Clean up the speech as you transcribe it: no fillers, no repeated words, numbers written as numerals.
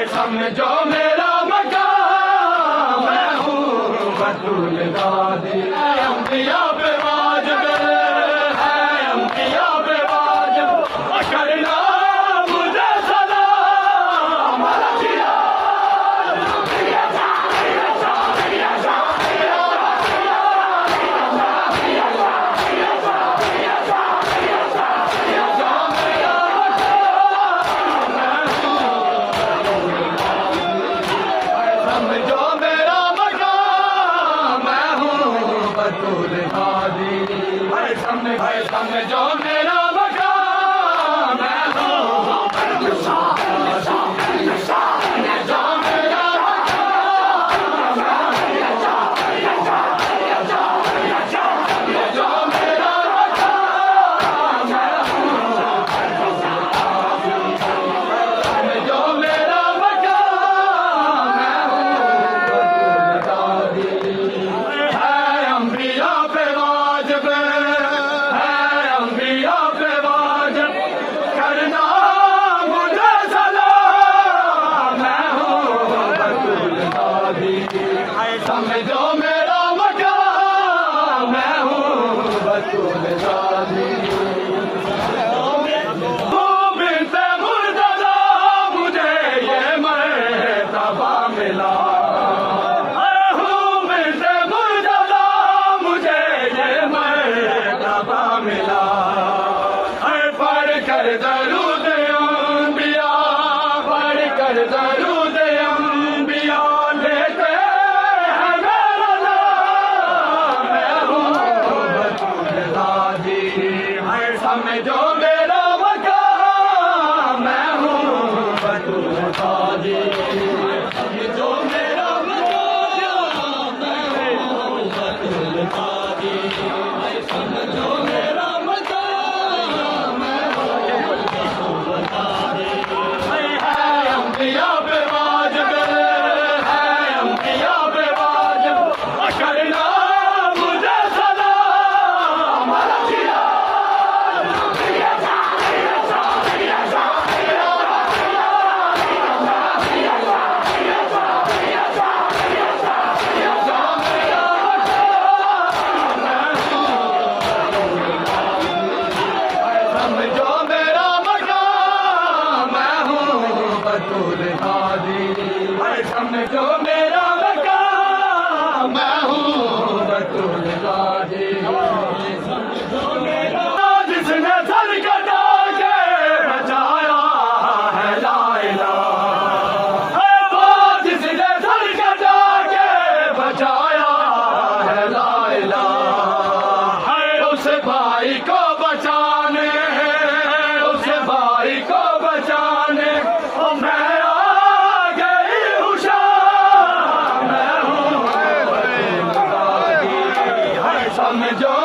समझो मेरा मकाम, मैं हूँ बतूल दादी। अंबिया पे वाजिब है, अंबिया पे वाजिब करना मुझे सलाम। समझो मेरा मकाम, मैं हूँ बतूल दादी। समझो मेरा मकाम, मैं हूँ बतूल समझो मेरा मकाम, मैं हूँ बतूल दादी। बिनते मुर्तज़ा मुझे ये मर्तबा मिला, बिनते मुर्तज़ा मुझे ये मर्तबा मिला। पढ़ कर दरूद अंबिया, पढ़ कर दरूद अंबिया लेते समझो मेरा मकाम, मैं हूँ बतूल दादी। समझो मेरा मकाम, मैं हूँ बतूल दादी। समझो मेरा मकाम, मैं हूँ बतूल दादी। है अंबिया पे वाजिब है, अंबिया पे वाजिब करना मुझे सलाम। समझो मेरा मकाम, मैं हूँ बतूल दादी। समझो मेरा मकाम, मैं हूँ बतूल दादी। जिसने सर कटा के बचाया है ला इलाहा, जिसने सर कटा के बचाया है ला इलाहा, उस भाई को बचाने, उस भाई को बचाने मैं आ गई हूँ शाम। मैं हूँ बतूल दादी। समझो